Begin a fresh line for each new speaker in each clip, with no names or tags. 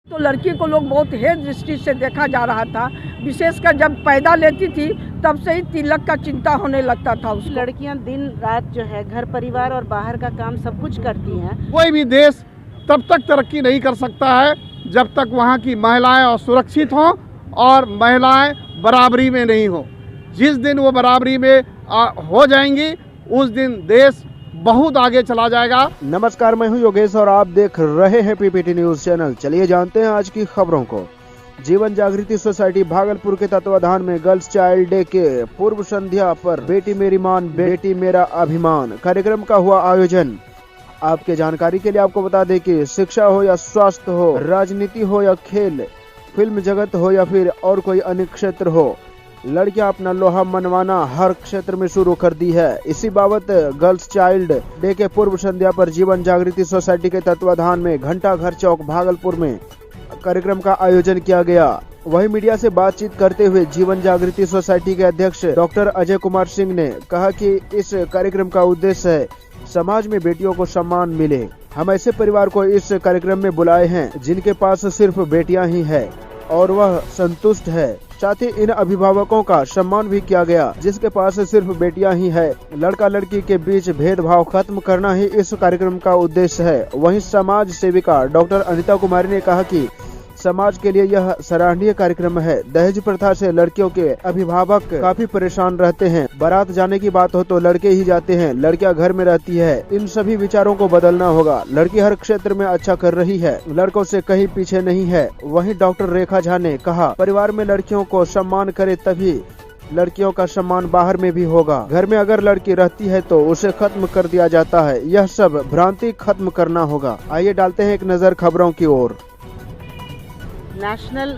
तो लड़की को लोग बहुत हेय दृष्टि से देखा जा रहा था, विशेषकर जब पैदा लेती थी तब से ही तिलक का चिंता होने लगता था उसको।
लड़कियां दिन रात जो है घर परिवार और बाहर का काम सब कुछ करती हैं।
कोई भी देश तब तक तरक्की नहीं कर सकता है जब तक वहाँ की महिलाएं असुरक्षित हों और महिलाएं बराबरी में नहीं हो। जिस दिन वो बराबरी में हो जाएंगी उस दिन देश बहुत आगे चला जाएगा।
नमस्कार, मैं हूं योगेश और आप देख रहे हैं पीपीटी न्यूज चैनल। चलिए जानते हैं आज की खबरों को। जीवन जागृति सोसाइटी भागलपुर के तत्वाधान में गर्ल्स चाइल्ड डे के पूर्व संध्या पर बेटी मेरी मान बेटी मेरा अभिमान कार्यक्रम का हुआ आयोजन। आपके जानकारी के लिए आपको बता दें कि शिक्षा हो या स्वास्थ्य हो, राजनीति हो या खेल, फिल्म जगत हो या फिर और कोई अन्य क्षेत्र हो, लड़कियां अपना लोहा मनवाना हर क्षेत्र में शुरू कर दी है। इसी बाबत गर्ल्स चाइल्ड डे के पूर्व संध्या पर जीवन जागृति सोसाइटी के तत्वाधान में घंटा घर चौक भागलपुर में कार्यक्रम का आयोजन किया गया। वहीं मीडिया से बातचीत करते हुए जीवन जागृति सोसाइटी के अध्यक्ष डॉक्टर अजय कुमार सिंह ने कहा कि इस कार्यक्रम का उद्देश्य है समाज में बेटियों को सम्मान मिले। हम ऐसे परिवार को इस कार्यक्रम में बुलाए हैं जिनके पास सिर्फ बेटियां ही है और वह संतुष्ट है। साथ ही इन अभिभावकों का सम्मान भी किया गया जिसके पास सिर्फ बेटियां ही है। लड़का लड़की के बीच भेदभाव खत्म करना ही इस कार्यक्रम का उद्देश्य है। वहीं समाज सेविका डॉक्टर अनिता कुमारी ने कहा कि समाज के लिए यह सराहनीय कार्यक्रम है। दहेज प्रथा से लड़कियों के अभिभावक काफी परेशान रहते हैं। बारात जाने की बात हो तो लड़के ही जाते हैं, लड़कियां घर में रहती है। इन सभी विचारों को बदलना होगा। लड़की हर क्षेत्र में अच्छा कर रही है, लड़कों से कहीं पीछे नहीं है। वहीं डॉक्टर रेखा झा ने कहा परिवार में लड़कियों को सम्मान करे तभी लड़कियों का सम्मान बाहर में भी होगा। घर में अगर लड़की रहती है तो उसे खत्म कर दिया जाता है। यह सब भ्रांति खत्म करना होगा। आइए डालते हैं एक नजर खबरों की ओर।
नेशनल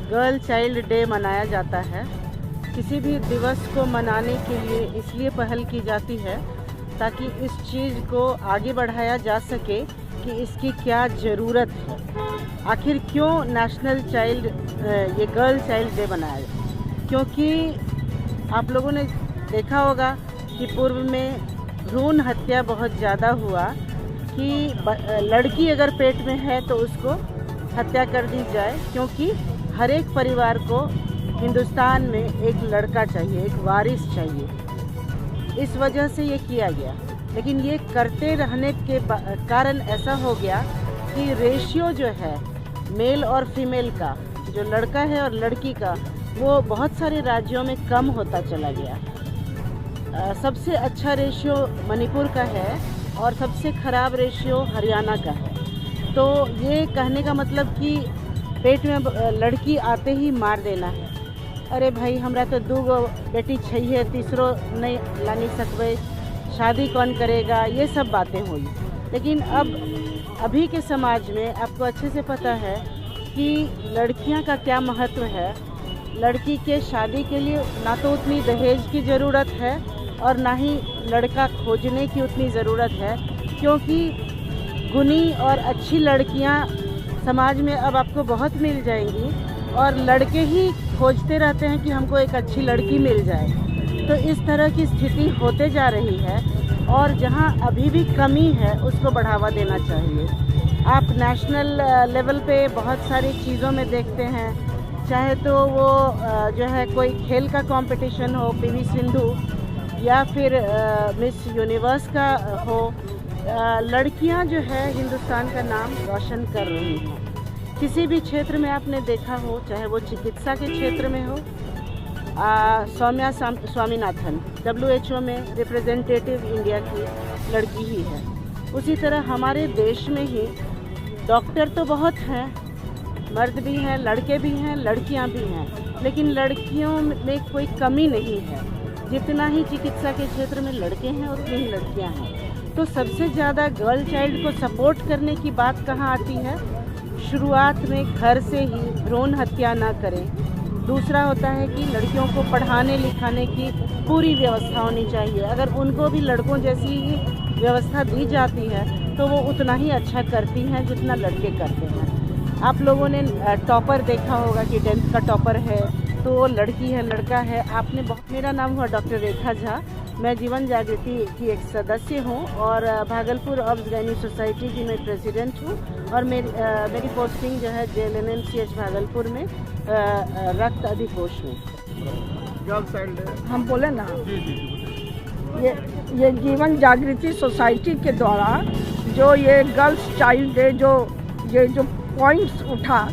गर्ल चाइल्ड डे मनाया जाता है। किसी भी दिवस को मनाने के लिए इसलिए पहल की जाती है ताकि इस चीज़ को आगे बढ़ाया जा सके कि इसकी क्या ज़रूरत है। आखिर क्यों नेशनल चाइल्ड ये गर्ल चाइल्ड डे मनाया जाए? क्योंकि आप लोगों ने देखा होगा कि पूर्व में भ्रूण हत्या बहुत ज़्यादा हुआ कि लड़की अगर पेट में है तो उसको हत्या कर दी जाए, क्योंकि हर एक परिवार को हिंदुस्तान में एक लड़का चाहिए, एक वारिस चाहिए। इस वजह से ये किया गया। लेकिन ये करते रहने के कारण ऐसा हो गया कि रेशियो जो है मेल और फीमेल का, जो लड़का है और लड़की का, वो बहुत सारे राज्यों में कम होता चला गया। सबसे अच्छा रेशियो मणिपुर का है और सबसे ख़राब रेशियो हरियाणा का है। तो ये कहने का मतलब कि पेट में लड़की आते ही मार देना है। अरे भाई हमरा तो 2 बेटी चाहिए, तीसरो नहीं ला नहीं सकबे, शादी कौन करेगा, ये सब बातें हुई। लेकिन अब अभी के समाज में आपको अच्छे से पता है कि लड़कियां का क्या महत्व है। लड़की के शादी के लिए ना तो उतनी दहेज की ज़रूरत है और ना ही लड़का खोजने की उतनी ज़रूरत है, क्योंकि गुणी और अच्छी लड़कियां समाज में अब आपको बहुत मिल जाएंगी और लड़के ही खोजते रहते हैं कि हमको एक अच्छी लड़की मिल जाए। तो इस तरह की स्थिति होते जा रही है और जहां अभी भी कमी है उसको बढ़ावा देना चाहिए। आप नेशनल लेवल पे बहुत सारी चीज़ों में देखते हैं, चाहे तो वो जो है कोई खेल का कंपटीशन हो, पीवी सिंधु या फिर मिस यूनिवर्स का हो, लड़कियां जो है हिंदुस्तान का नाम रोशन कर रही हैं। किसी भी क्षेत्र में आपने देखा हो, चाहे वो चिकित्सा के क्षेत्र में हो, सौम्या स्वामीनाथन WHO में रिप्रेजेंटेटिव इंडिया की लड़की ही है। उसी तरह हमारे देश में ही डॉक्टर तो बहुत हैं, मर्द भी हैं, लड़के भी हैं, लड़कियां भी हैं, लेकिन लड़कियों में कोई कमी नहीं है। जितना ही चिकित्सा के क्षेत्र में लड़के हैं उतनी ही लड़कियां हैं। तो सबसे ज़्यादा गर्ल चाइल्ड को सपोर्ट करने की बात कहाँ आती है? शुरुआत में घर से ही भ्रूण हत्या ना करें। दूसरा होता है कि लड़कियों को पढ़ाने लिखाने की पूरी व्यवस्था होनी चाहिए। अगर उनको भी लड़कों जैसी ही व्यवस्था दी जाती है तो वो उतना ही अच्छा करती हैं जितना लड़के करते हैं। आप लोगों ने टॉपर देखा होगा कि 10th का टॉपर है तो वो लड़की है लड़का है। मेरा नाम हुआ डॉक्टर रेखा झा। मैं जीवन जागृति की एक सदस्य हूँ और भागलपुर ऑब्स गायनी सोसाइटी की मैं प्रेसिडेंट हूँ और मेरी पोस्टिंग जो है JLNMCH भागलपुर में रक्त अधिकोष में।
गर्ल्स चाइल्ड डे
हम बोले ना, ये जीवन जागृति सोसाइटी के द्वारा जो ये गर्ल्स चाइल्ड डे जो पॉइंट्स उठा,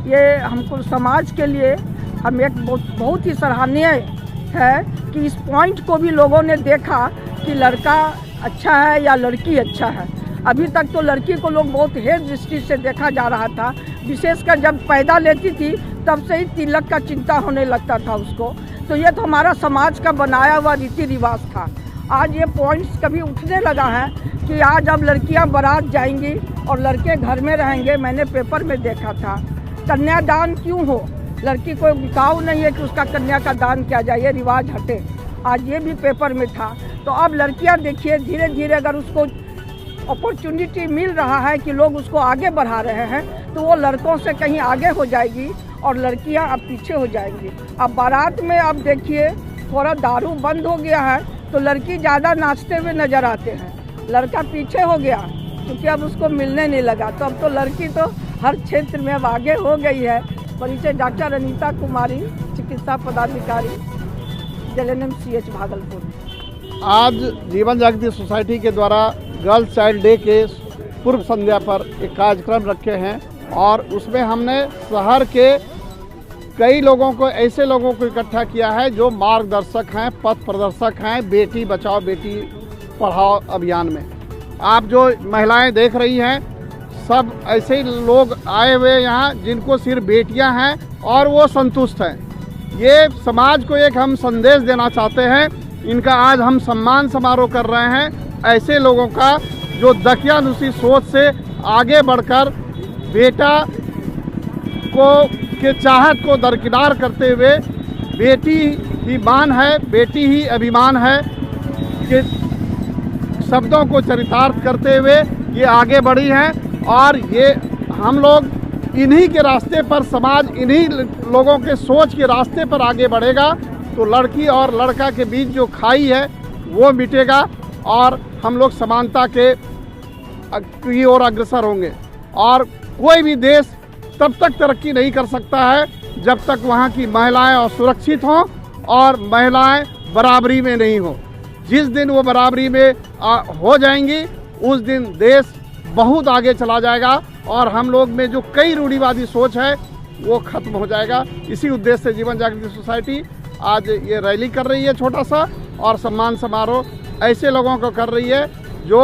ये हमको समाज के लिए हम एक बहुत ही सराहनीय है कि इस पॉइंट को भी लोगों ने देखा कि लड़का अच्छा है या लड़की अच्छा है। अभी तक तो लड़की को लोग बहुत हेय दृष्टि से देखा जा रहा था, विशेषकर जब पैदा लेती थी तब से ही तिलक का चिंता होने लगता था उसको। तो ये तो हमारा समाज का बनाया हुआ रीति रिवाज था। आज ये पॉइंट्स कभी उठने लगा है कि आज अब लड़कियां बारात जाएंगी और लड़के घर में रहेंगे। मैंने पेपर में देखा था, कन्यादान क्यों हो, लड़की को बिकाऊ नहीं है कि उसका कन्या का दान किया जाए, ये रिवाज हटे। आज ये भी पेपर में था। तो अब लड़कियां देखिए धीरे धीरे अगर उसको अपॉर्चुनिटी मिल रहा है कि लोग उसको आगे बढ़ा रहे हैं तो वो लड़कों से कहीं आगे हो जाएगी और लड़कियां अब पीछे हो जाएंगी। अब बारात में अब देखिए थोड़ा दारू बंद हो गया है तो लड़की ज़्यादा नाचते हुए नज़र आते हैं, लड़का पीछे हो गया क्योंकि अब उसको मिलने नहीं लगा। तो अब तो लड़की तो हर क्षेत्र में अब आगे हो गई है। परिचय डॉक्टर अनीता कुमारी, चिकित्सा पदाधिकारी, JLNMCH भागलपुर।
आज जीवन जागृति सोसाइटी के द्वारा गर्ल्स चाइल्ड डे के पूर्व संध्या पर एक कार्यक्रम रखे हैं और उसमें हमने शहर के कई लोगों को, ऐसे लोगों को इकट्ठा किया है जो मार्गदर्शक हैं, पथ प्रदर्शक हैं बेटी बचाओ बेटी पढ़ाओ अभियान में। आप जो महिलाएं देख रही हैं सब ऐसे ही लोग आए हुए यहाँ जिनको सिर्फ बेटियां हैं और वो संतुष्ट हैं। ये समाज को एक हम संदेश देना चाहते हैं। इनका आज हम सम्मान समारोह कर रहे हैं, ऐसे लोगों का जो दकियानुसी सोच से आगे बढ़कर बेटा को के चाहत को दरकिनार करते हुए बेटी ही मान है, बेटी ही अभिमान है के शब्दों को चरितार्थ करते हुए ये आगे बढ़ी हैं। और ये हम लोग इन्हीं के रास्ते पर, समाज इन्हीं लोगों के सोच के रास्ते पर आगे बढ़ेगा तो लड़की और लड़का के बीच जो खाई है वो मिटेगा और हम लोग समानता के की ओर अग्रसर होंगे। और कोई भी देश तब तक तरक्की नहीं कर सकता है जब तक वहाँ की महिलाएं असुरक्षित हों और महिलाएं बराबरी में नहीं हो। जिस दिन वो बराबरी में हो जाएंगी उस दिन देश बहुत आगे चला जाएगा और हम लोग में जो कई रूढ़िवादी सोच है वो खत्म हो जाएगा। इसी उद्देश्य से जीवन जागृति सोसाइटी आज ये रैली कर रही है छोटा सा, और सम्मान समारोह ऐसे लोगों को कर रही है जो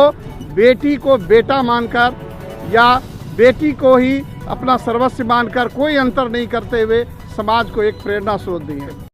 बेटी को बेटा मानकर या बेटी को ही अपना सर्वस्व मानकर कोई अंतर नहीं करते हुए समाज को एक प्रेरणा स्रोत दी है।